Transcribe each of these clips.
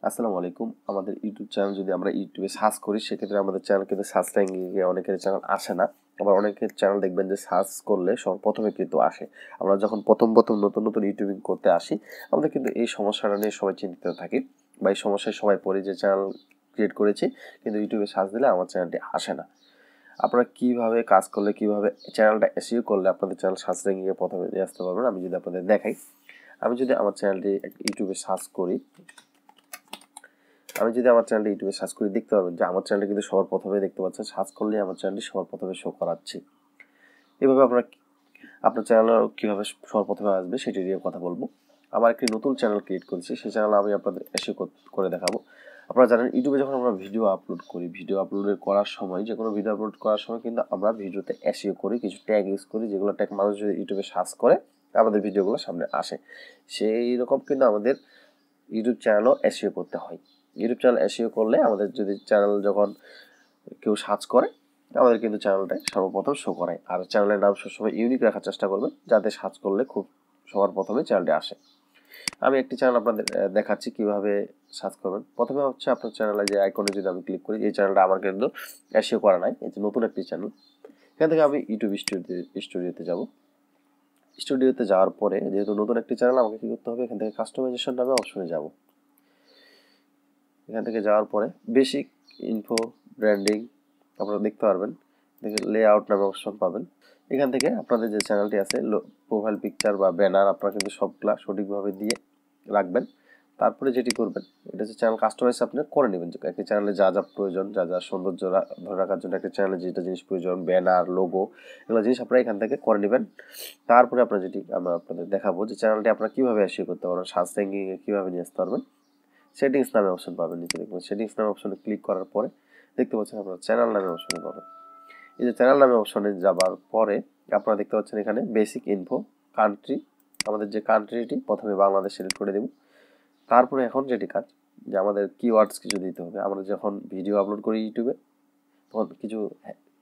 আসসালামু আলাইকুম। আমাদের ইউটিউব চ্যানেল যদি আমরা ইউটিউবে সার্চ করি সেক্ষেত্রে আমাদের চ্যানেল কিন্তু সার্চ র্যাঙ্কিংয়ে অনেকের চ্যানেল আসে না। আবার অনেকের চ্যানেল দেখবেন যে সার্চ করলে সর্বপ্রথমে কিন্তু আসে। আমরা যখন প্রথম নতুন ইউটিউবিং করতে আসি আমাদের কিন্তু এই সমস্যাটা নিয়ে সবাই চিন্তিত থাকি বা এই সমস্যায় সবাই পড়ি যে চ্যানেল ক্রিয়েট করেছি কিন্তু ইউটিউবে সার্চ দিলে আমার চ্যানেলটি আসে না। আপনারা কীভাবে কাজ করলে কীভাবে চ্যানেলটা এসইও করলে আপনাদের চ্যানেল সার্চ র্যাঙ্কিংয়ে প্রথমে নিয়ে আসতে পারবেন আমি যদি আপনাদের দেখাই। আমি যদি আমার চ্যানেলটি ইউটিউবে সার্চ করি ইউটিউবে সার্চ করে দেখতে পারবেন যে আমার চ্যানেলটা কিন্তু সবার প্রথমে দেখতে পাচ্ছেন। সার্চ করলে আমার চ্যানেলটি সবার প্রথমে শো করাচ্ছি। এভাবে আপনার চ্যানেল কীভাবে সবার প্রথমে আসবে সেটি নিয়ে কথা বলবো। আমার একটি নতুন চ্যানেল ক্রিয়েট করেছি, সেই চ্যানেল আমি আপনাদের এসে করে দেখাবো। আপনারা জানেন ইউটিউবে যখন আমরা ভিডিও আপলোড করি, ভিডিও আপলোড করার সময় যে কোনো ভিডিও আপলোড করার সময় কিন্তু আমরা ভিডিওতে এসইও করি, কিছু ট্যাগ ইউজ করি, যেগুলো ট্যাগ মানুষ যদি ইউটিউবে সার্চ করে আমাদের ভিডিওগুলো সামনে আসে। সেই রকম কিন্তু আমাদের ইউটিউব চ্যানেলও এসইও করতে হয়। ইউটিউব চ্যানেল এসইও করলে আমাদের যদি চ্যানেল যখন কেউ সার্চ করে আমাদের কিন্তু চ্যানেলটাই সর্বপ্রথম শো করায়। আর চ্যানেলের নাম সবসময় ইউনিক রাখার চেষ্টা করবেন যাতে সার্চ করলে খুব সবার প্রথমে চ্যানেলটি আসে। আমি একটি চ্যানেল আপনাদের দেখাচ্ছি কিভাবে সার্চ করবেন। প্রথমে হচ্ছে আপনার চ্যানেলে যে আইকনে যদি আমি ক্লিক করি, এই চ্যানেলটা আমার কিন্তু এসইও করা নাই, এই যে নতুন একটি চ্যানেল। এখান থেকে আমি ইউটিউব স্টুডিওতে যাব। স্টুডিওতে যাওয়ার পরে যেহেতু নতুন একটি চ্যানেল আমাকে কী করতে হবে, এখান থেকে কাস্টমাইজেশন নামে অপশনে যাব। এখান থেকে যাওয়ার পরে বেসিক ইনফো ব্র্যান্ডিং আপনারা দেখতে পারবেন, দেখে লেআউট নামে অপশন পাবেন। এখান থেকে আপনাদের যে চ্যানেলটি আছে প্রোফাইল পিকচার বা ব্যানার আপনারা কিন্তু সবগুলা সঠিকভাবে দিয়ে রাখবেন। তারপরে যেটি করবেন এটা হচ্ছে চ্যানেল কাস্টমাইজ আপনি করে নেবেন, যে একটি চ্যানেলে যা যা প্রয়োজন, যা যা সৌন্দর্য ধরে রাখার জন্য একটা চ্যানেলে যেটা জিনিস প্রয়োজন, ব্যানার, লোগো, এগুলো জিনিস আপনারা এখান থেকে করে নেবেন। তারপরে আপনারা যেটি আমরা আপনাদের দেখাবো যে চ্যানেলটি আপনারা কীভাবে এসইও করতে পারবেন, সার্চ র্যাঙ্কিংয়ে কীভাবে নিয়ে আসতে পারবেন। সেটিংস নামে অপশন পাবেন, নিচে দেখবেন সেটিংস নামে অপশনে ক্লিক করার পরে দেখতে পাচ্ছেন আপনারা চ্যানেল নামে অপশনে পাবেন। এই যে চ্যানেল নামে অপশনে যাবার পরে আপনারা দেখতে পাচ্ছেন এখানে বেসিক ইনফো, কান্ট্রি, আমাদের যে কান্ট্রিটি প্রথমে বাংলাদেশ সিলেক্ট করে দেব। তারপরে এখন যেটি কাজ যে আমাদের কিওয়ার্ডস কিছু দিতে হবে। আমরা যখন ভিডিও আপলোড করি ইউটিউবে তখন কিছু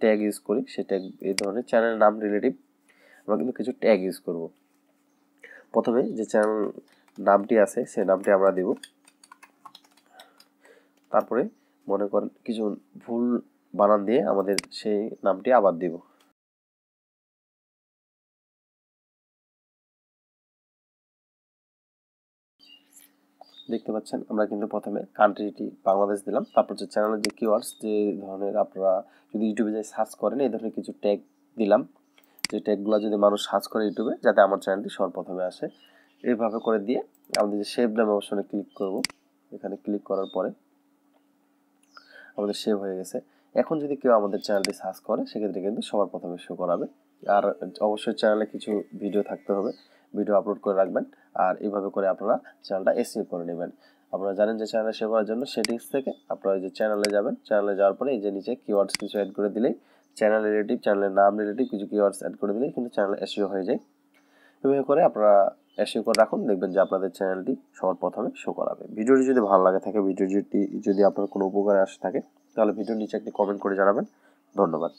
ট্যাগ ইউজ করি, সেই ট্যাগ এই ধরনের চ্যানেলের নাম রিলেটিভ আমরা কিন্তু কিছু ট্যাগ ইউজ করব। প্রথমে যে চ্যানেল নামটি আছে সেই নামটি আমরা দেব। তারপরে মনে করেন কিছু ভুল বানান দিয়ে আমাদের সেই নামটি আবার দিব। দেখতে পাচ্ছেন আমরা কিন্তু প্রথমে কান্ট্রিটি বাংলাদেশ দিলাম, তারপর যে চ্যানেলের যে কিওয়ার্ডস যে ধরনের আপনারা যদি ইউটিউবে যাই সার্চ করেন এই ধরনের কিছু ট্যাগ দিলাম, যে ট্যাগগুলো যদি মানুষ সার্চ করে ইউটিউবে যাতে আমার চ্যানেলটি সর্বপ্রথমে আসে। এইভাবে করে দিয়ে আমাদের যে সেভ নামে অপশনে ক্লিক করব। এখানে ক্লিক করার পরে আমাদের সেভ হয়ে গেছে। এখন যদি কেউ আমাদের চ্যানেলটি সার্চ করে সেক্ষেত্রে কিন্তু সবার প্রথমে শো করাবে। আর অবশ্যই চ্যানেলে কিছু ভিডিও থাকতে হবে, ভিডিও আপলোড করে রাখবেন। আর এইভাবে করে আপনারা চ্যানেলটা এসইও করে নেবেন। আপনারা জানেন যে চ্যানেল এসইও করার জন্য সেটিংস থেকে আপনারা যে চ্যানেলে যাবেন, চ্যানেলে যাওয়ার পরে এই যে নিচে কিওয়ার্ডস কিছু অ্যাড করে দিলেই চ্যানেল রিলেটিভ, চ্যানেলের নাম রিলেটিভ কিছু কিওয়ার্ডস অ্যাড করে দিলেই কিন্তু চ্যানেল এসইও হয়ে যায়। এভাবে করে আপনারা এসইও করে রাখুন, দেখবেন যে আপনাদের চ্যানেলটি সবার প্রথমে শো করাবে। ভিডিওটি যদি ভালো লাগে থাকে, ভিডিওটি যদি আপনার কোনো উপকারে আসে থাকে তাহলে ভিডিওর নিচে একটি কমেন্ট করে জানাবেন। ধন্যবাদ।